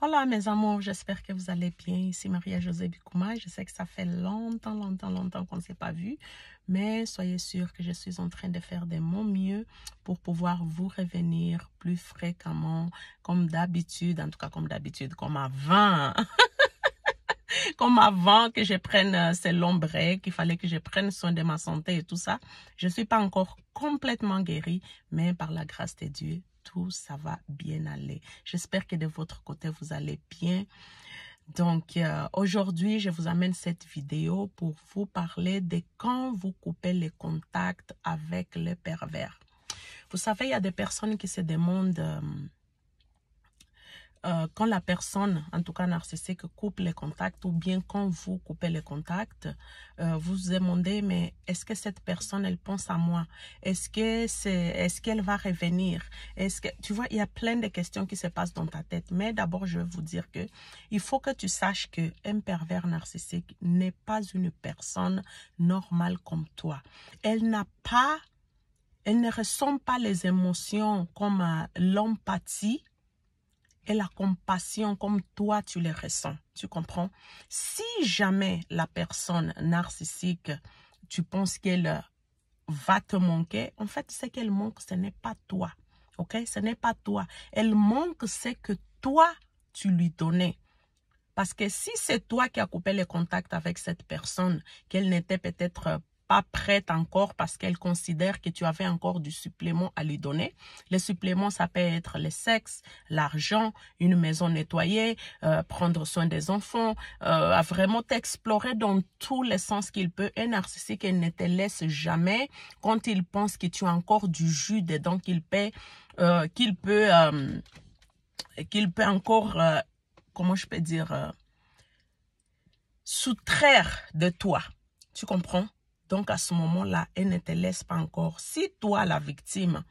Voilà mes amours, j'espère que vous allez bien. Ici Maria-Josée Bikouma. Je sais que ça fait longtemps qu'on ne s'est pas vu, mais soyez sûrs que je suis en train de faire de mon mieux pour pouvoir vous revenir plus fréquemment, comme d'habitude, en tout cas comme d'habitude, comme avant. Comme avant que je prenne ces longs breaks, qu'il fallait que je prenne soin de ma santé et tout ça. Je ne suis pas encore complètement guérie, mais par la grâce de Dieu, tout ça va bien aller. J'espère que de votre côté, vous allez bien. Donc, aujourd'hui, je vous amène cette vidéo pour vous parler de quand vous coupez les contacts avec le pervers. Vous savez, il y a des personnes qui se demandent... quand la personne, en tout cas narcissique, coupe les contacts ou bien quand vous coupez les contacts, vous vous demandez, mais est-ce que cette personne, elle pense à moi? Est-ce qu'elle va revenir? Tu vois, il y a plein de questions qui se passent dans ta tête. Mais d'abord, je veux vous dire que il faut que tu saches qu'un pervers narcissique n'est pas une personne normale comme toi. Elle ne ressent pas les émotions comme l'empathie et la compassion comme toi tu les ressens, tu comprends? Si jamais la personne narcissique, tu penses qu'elle va te manquer, en fait, ce qu'elle manque, ce n'est pas toi, ok? Ce n'est pas toi. Elle manque ce que toi, tu lui donnais. Parce que si c'est toi qui as coupé le contact avec cette personne, qu'elle n'était peut-être pas prête encore parce qu'elle considère que tu avais encore du supplément à lui donner. Le supplément, ça peut être le sexe, l'argent, une maison nettoyée, prendre soin des enfants, à vraiment t'explorer dans tous les sens qu'il peut. Un narcissique, il ne te laisse jamais quand il pense que tu as encore du jus dedans, qu'il peut encore, comment je peux dire, soustraire de toi. Tu comprends? Donc, à ce moment-là, elle ne te laisse pas encore. Si toi, la victime,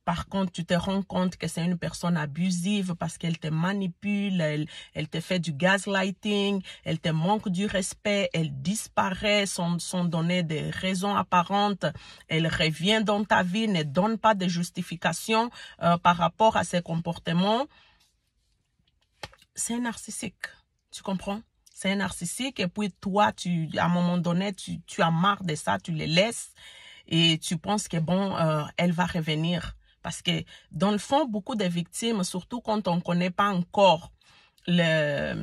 par contre, tu te rends compte que c'est une personne abusive parce qu'elle te manipule, elle te fait du gaslighting, elle te manque du respect, elle disparaît sans donner de raisons apparentes, elle revient dans ta vie, ne donne pas de justification par rapport à ses comportements, c'est un narcissique. Tu comprends? C'est un narcissique et puis toi, à un moment donné, tu as marre de ça, tu les laisses et tu penses que bon, elle va revenir. Parce que dans le fond, beaucoup de victimes, surtout quand on ne connaît pas encore en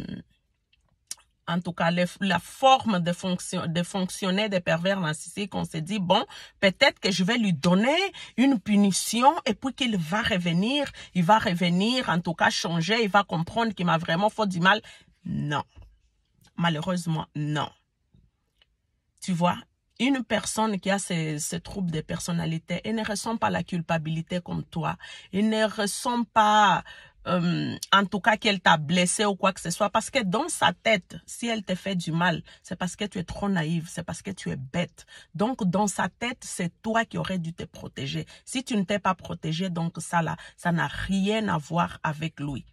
tout cas, la forme de fonctionner des pervers narcissiques, on se dit, bon, peut-être que je vais lui donner une punition et puis qu'il va revenir, en tout cas changer, il va comprendre qu'il m'a vraiment fait du mal. Non. Malheureusement, non. Tu vois, une personne qui a ce trouble de personnalité, elle ne ressent pas la culpabilité comme toi. Elle ne ressent pas, en tout cas, qu'elle t'a blessé ou quoi que ce soit. Parce que dans sa tête, si elle te fait du mal, c'est parce que tu es trop naïve, c'est parce que tu es bête. Donc, dans sa tête, c'est toi qui aurais dû te protéger. Si tu ne t'es pas protégé, donc ça là, ça n'a rien à voir avec lui.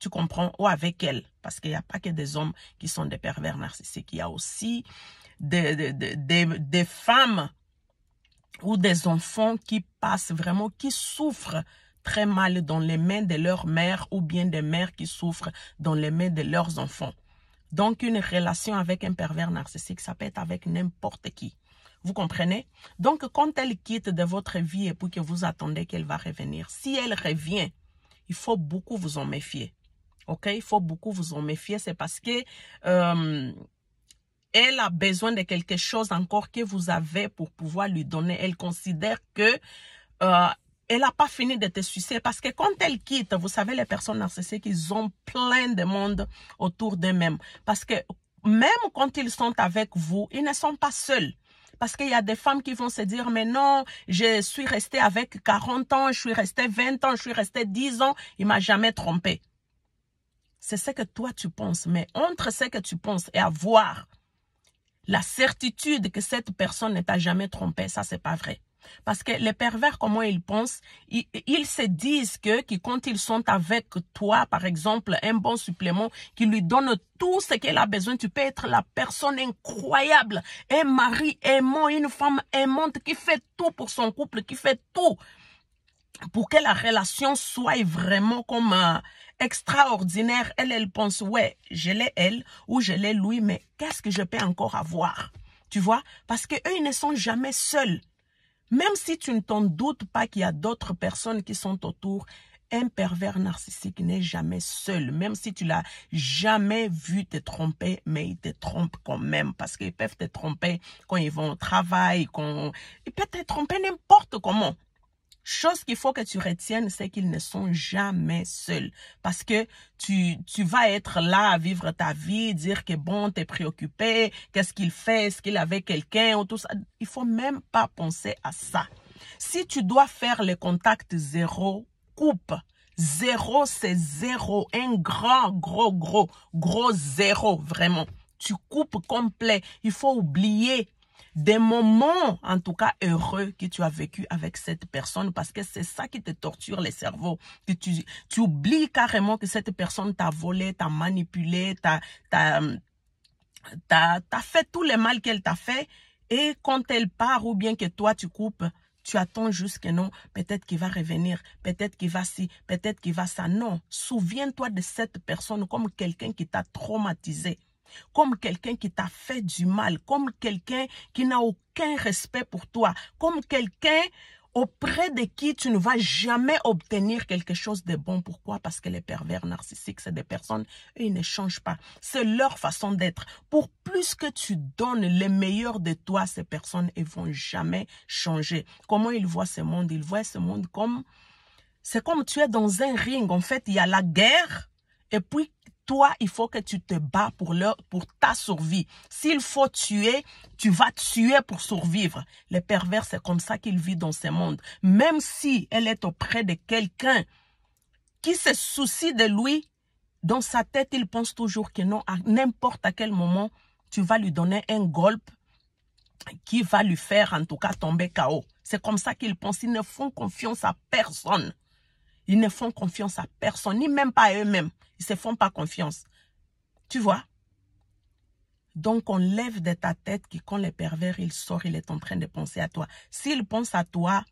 Tu comprends? Ou avec elle. Parce qu'il n'y a pas que des hommes qui sont des pervers narcissiques. Il y a aussi des femmes ou des enfants qui passent vraiment, qui souffrent très mal dans les mains de leur mère ou bien des mères qui souffrent dans les mains de leurs enfants. Donc, une relation avec un pervers narcissique, ça peut être avec n'importe qui. Vous comprenez? Donc, quand elle quitte de votre vie et puis que vous attendez qu'elle va revenir, si elle revient, il faut beaucoup vous en méfier. Ok, il faut beaucoup vous en méfier, c'est parce que elle a besoin de quelque chose encore que vous avez pour pouvoir lui donner. Elle considère que elle n'a pas fini de te sucer parce que quand elle quitte, vous savez, les personnes narcissiques, ils ont plein de monde autour d'eux-mêmes. Parce que même quand ils sont avec vous, ils ne sont pas seuls. Parce qu'il y a des femmes qui vont se dire, mais non, je suis restée avec 40 ans, je suis restée 20 ans, je suis restée 10 ans, il ne m'a jamais trompée. C'est ce que toi tu penses, mais entre ce que tu penses et avoir la certitude que cette personne ne t'a jamais trompé, ça c'est pas vrai. Parce que les pervers, comment ils pensent, ils se disent que quand ils sont avec toi, par exemple, un bon supplément qui lui donne tout ce qu'elle a besoin, tu peux être la personne incroyable, un mari aimant, une femme aimante qui fait tout pour son couple, qui fait tout pour que la relation soit vraiment comme extraordinaire. Elle pense, ouais, je l'ai elle ou je l'ai lui, mais qu'est-ce que je peux encore avoir? Tu vois? Parce que eux, ils ne sont jamais seuls. Même si tu ne t'en doutes pas qu'il y a d'autres personnes qui sont autour, un pervers narcissique n'est jamais seul. Même si tu l'as jamais vu te tromper, mais il te trompe quand même. Parce qu'ils peuvent te tromper quand ils vont au travail. Ils peuvent te tromper n'importe comment. Chose qu'il faut que tu retiennes, c'est qu'ils ne sont jamais seuls. Parce que tu vas être là à vivre ta vie, dire que bon, t'es préoccupé, qu'est-ce qu'il fait, est-ce qu'il avait quelqu'un ou tout ça. Il faut même pas penser à ça. Si tu dois faire le contact zéro, coupe. Zéro, c'est zéro. Un gros zéro, vraiment. Tu coupes complet. Il faut oublier des moments, en tout cas heureux, que tu as vécu avec cette personne, parce que c'est ça qui te torture le cerveau. Que tu oublies carrément que cette personne t'a volé, t'a manipulé, t'a fait tout le mal qu'elle t'a fait. Et quand elle part ou bien que toi tu coupes, tu attends juste que non, peut-être qu'il va revenir, peut-être qu'il va ci, peut-être qu'il va ça. Non, souviens-toi de cette personne comme quelqu'un qui t'a traumatisé. Comme quelqu'un qui t'a fait du mal, comme quelqu'un qui n'a aucun respect pour toi, comme quelqu'un auprès de qui tu ne vas jamais obtenir quelque chose de bon. Pourquoi? Parce que les pervers narcissiques, c'est des personnes, eux, ils ne changent pas. C'est leur façon d'être. Pour plus que tu donnes le meilleur de toi, ces personnes, ils ne vont jamais changer. Comment ils voient ce monde? Ils voient ce monde comme... C'est comme tu es dans un ring. En fait, il y a la guerre et puis toi, il faut que tu te bats pour ta survie. S'il faut tuer, tu vas tuer pour survivre. Les pervers, c'est comme ça qu'ils vivent dans ce monde. Même si elle est auprès de quelqu'un qui se soucie de lui, dans sa tête, il pense toujours que non, à n'importe quel moment, tu vas lui donner un golpe qui va lui faire en tout cas tomber KO. C'est comme ça qu'ils pensent. Ils ne font confiance à personne. Ils ne font confiance à personne, ni même pas à eux-mêmes. Ils ne se font pas confiance. Tu vois? Donc, on lève de ta tête que quand le pervers, il sort, il est en train de penser à toi. S'il pense à toi,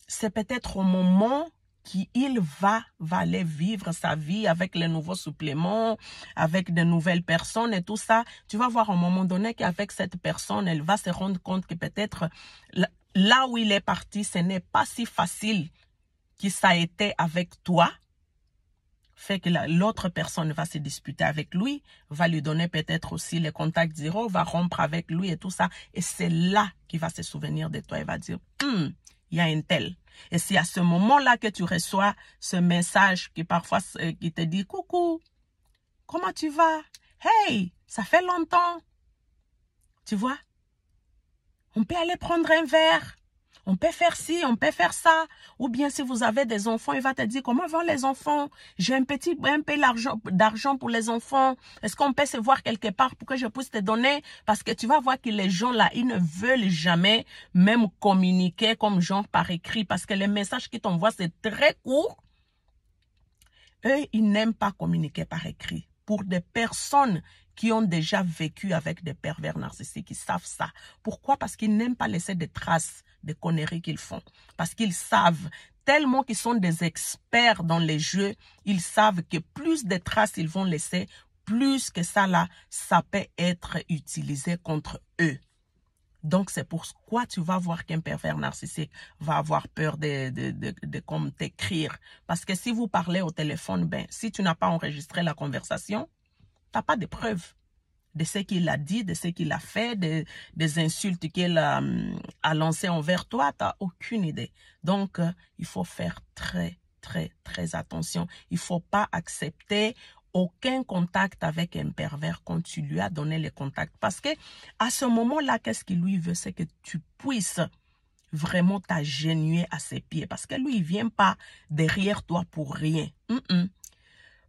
c'est peut-être au moment qu'il va aller vivre sa vie avec les nouveaux suppléments, avec de nouvelles personnes et tout ça. Tu vas voir à un moment donné qu'avec cette personne, elle va se rendre compte que peut-être là où il est parti, ce n'est pas si facile que ça a été avec toi, fait que l'autre personne va se disputer avec lui, va lui donner peut-être aussi le contact zéro, va rompre avec lui et tout ça. Et c'est là qu'il va se souvenir de toi et va dire, il y a un tel. Et c'est à ce moment-là que tu reçois ce message qui parfois qui te dit, coucou, comment tu vas? Hey, ça fait longtemps. Tu vois? On peut aller prendre un verre. On peut faire ci, on peut faire ça. Ou bien si vous avez des enfants, il va te dire, comment vont les enfants? J'ai un peu d'argent pour les enfants. Est-ce qu'on peut se voir quelque part pour que je puisse te donner? Parce que tu vas voir que les gens là, ils ne veulent jamais même communiquer comme genre par écrit. Parce que les messages qu'ils t'envoient, c'est très court. Eux, ils n'aiment pas communiquer par écrit. Pour des personnes qui ont déjà vécu avec des pervers narcissiques, ils savent ça. Pourquoi? Parce qu'ils n'aiment pas laisser des traces des conneries qu'ils font. Parce qu'ils savent, tellement qu'ils sont des experts dans les jeux, ils savent que plus de traces ils vont laisser, plus que ça là, ça peut être utilisé contre eux. Donc, c'est pourquoi tu vas voir qu'un pervers narcissique va avoir peur de comme t'écrire. Parce que si vous parlez au téléphone, ben, si tu n'as pas enregistré la conversation, tu n'as pas de preuves de ce qu'il a dit, de ce qu'il a fait, des insultes qu'il a lancées envers toi. Tu n'as aucune idée. Donc, il faut faire très attention. Il ne faut pas accepter aucun contact avec un pervers quand tu lui as donné le contact. Parce que à ce moment-là, qu'est-ce qu'il lui veut? C'est que tu puisses vraiment t'agenouiller à ses pieds. Parce que lui, il ne vient pas derrière toi pour rien.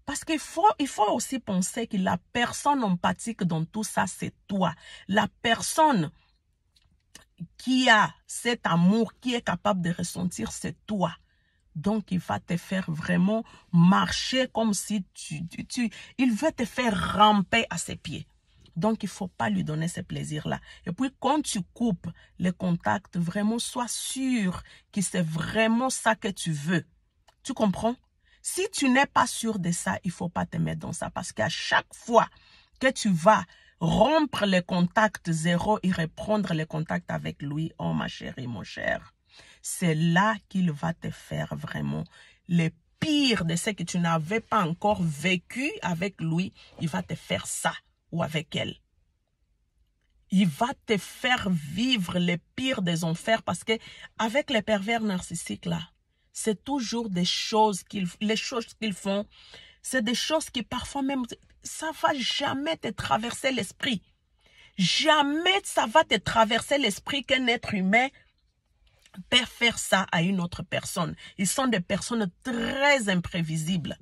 Parce qu'il faut aussi penser que la personne empathique dans tout ça, c'est toi. La personne qui a cet amour, qui est capable de ressentir, c'est toi. Donc, il va te faire vraiment marcher comme si il veut te faire ramper à ses pieds. Donc, il ne faut pas lui donner ce plaisir-là. Et puis, quand tu coupes les contacts, vraiment, sois sûr que c'est vraiment ça que tu veux. Tu comprends? Si tu n'es pas sûr de ça, il ne faut pas te mettre dans ça. Parce qu'à chaque fois que tu vas rompre les contacts zéro et reprendre les contacts avec lui, oh ma chérie, mon cher, c'est là qu'il va te faire vraiment les pire de ce que tu n'avais pas encore vécu avec lui, il va te faire ça ou avec elle. Il va te faire vivre les pires des enfers parce que avec les pervers narcissiques là, c'est toujours des choses les choses qu'ils font, c'est des choses qui parfois même, ça va jamais te traverser l'esprit. Jamais ça va te traverser l'esprit qu'un être humain peut faire ça à une autre personne. Ils sont des personnes très imprévisibles.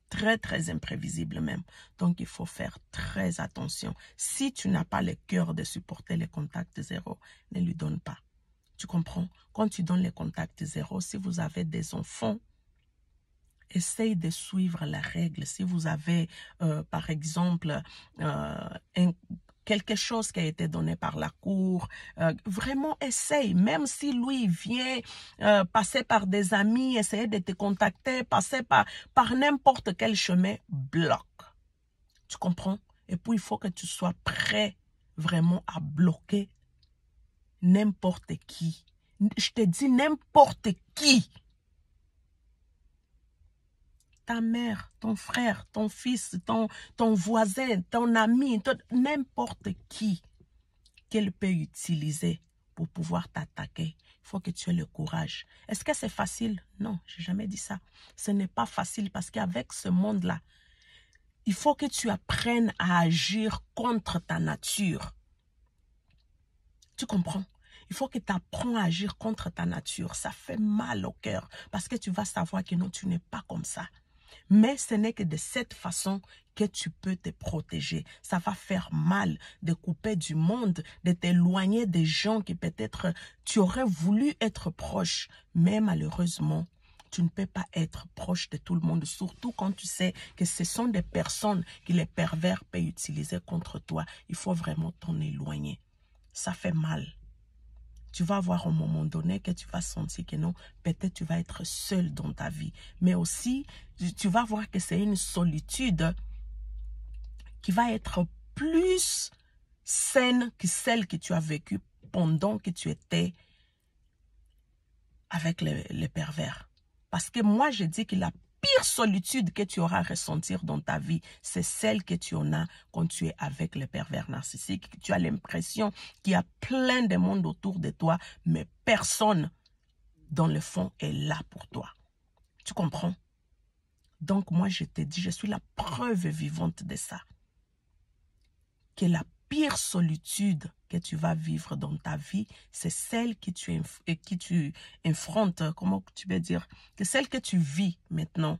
Très, très imprévisibles même. Donc, il faut faire très attention. Si tu n'as pas le cœur de supporter les contacts zéro, ne lui donne pas. Tu comprends? Quand tu donnes les contacts zéro, si vous avez des enfants, essaye de suivre la règle. Si vous avez, par exemple, quelque chose qui a été donné par la cour, vraiment essaye, même si lui vient passer par des amis, essayer de te contacter, passer par n'importe quel chemin, bloque. Tu comprends? Et puis, il faut que tu sois prêt vraiment à bloquer n'importe qui. Je te dis n'importe qui. Ta mère, ton frère, ton fils, ton voisin, ton ami, n'importe qui qu'elle peut utiliser pour pouvoir t'attaquer. Il faut que tu aies le courage. Est-ce que c'est facile? Non, je n'ai jamais dit ça. Ce n'est pas facile parce qu'avec ce monde-là, il faut que tu apprennes à agir contre ta nature. Tu comprends? Il faut que tu apprennes à agir contre ta nature. Ça fait mal au cœur parce que tu vas savoir que non, tu n'es pas comme ça. Mais ce n'est que de cette façon que tu peux te protéger. Ça va faire mal de couper du monde, de t'éloigner des gens qui peut-être tu aurais voulu être proche. Mais malheureusement, tu ne peux pas être proche de tout le monde, surtout quand tu sais que ce sont des personnes que les pervers peuvent utiliser contre toi. Il faut vraiment t'en éloigner. Ça fait mal. Tu vas voir au moment donné que tu vas sentir que non, peut-être tu vas être seul dans ta vie. Mais aussi, tu vas voir que c'est une solitude qui va être plus saine que celle que tu as vécue pendant que tu étais avec les pervers. Parce que moi, je dis que la pire solitude que tu auras à ressentir dans ta vie, c'est celle que tu en as quand tu es avec les pervers narcissiques. Tu as l'impression qu'il y a plein de monde autour de toi, mais personne, dans le fond, est là pour toi. Tu comprends? Donc, moi, je te dis, je suis la preuve vivante de ça. Que la pire solitude que tu vas vivre dans ta vie, c'est celle que tu affrontes, comment tu peux dire, que celle que tu vis maintenant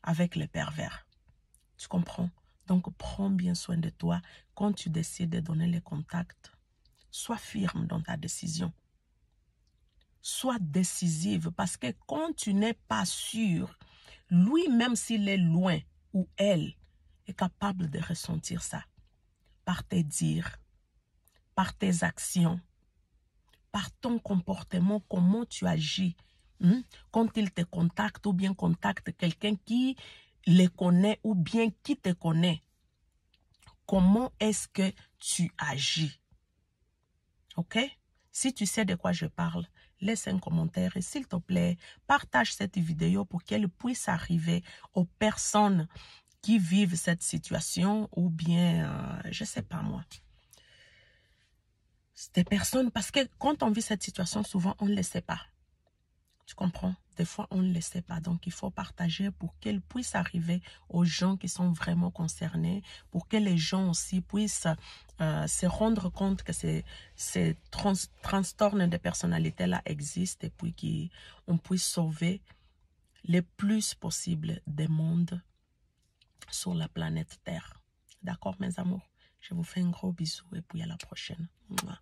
avec les pervers. Tu comprends? Donc, prends bien soin de toi. Quand tu décides de donner les contacts, sois firme dans ta décision. Sois décisive parce que quand tu n'es pas sûr, lui, même s'il est loin ou elle, est capable de ressentir ça. Par tes dires, par tes actions, par ton comportement, comment tu agis. Quand il te contacte ou bien contacte quelqu'un qui les connaît ou bien qui te connaît, comment est-ce que tu agis? Ok? Si tu sais de quoi je parle, laisse un commentaire et s'il te plaît, partage cette vidéo pour qu'elle puisse arriver aux personnes qui vivent cette situation ou bien, je ne sais pas moi. Des personnes, parce que quand on vit cette situation, souvent on ne le sait pas. Tu comprends? Des fois, on ne le sait pas. Donc, il faut partager pour qu'elle puisse arriver aux gens qui sont vraiment concernés, pour que les gens aussi puissent se rendre compte que ces trastorns de personnalité-là existent et puis qu'on puisse sauver le plus possible des mondes sur la planète Terre. D'accord, mes amours? Je vous fais un gros bisou et puis à la prochaine. Mouah.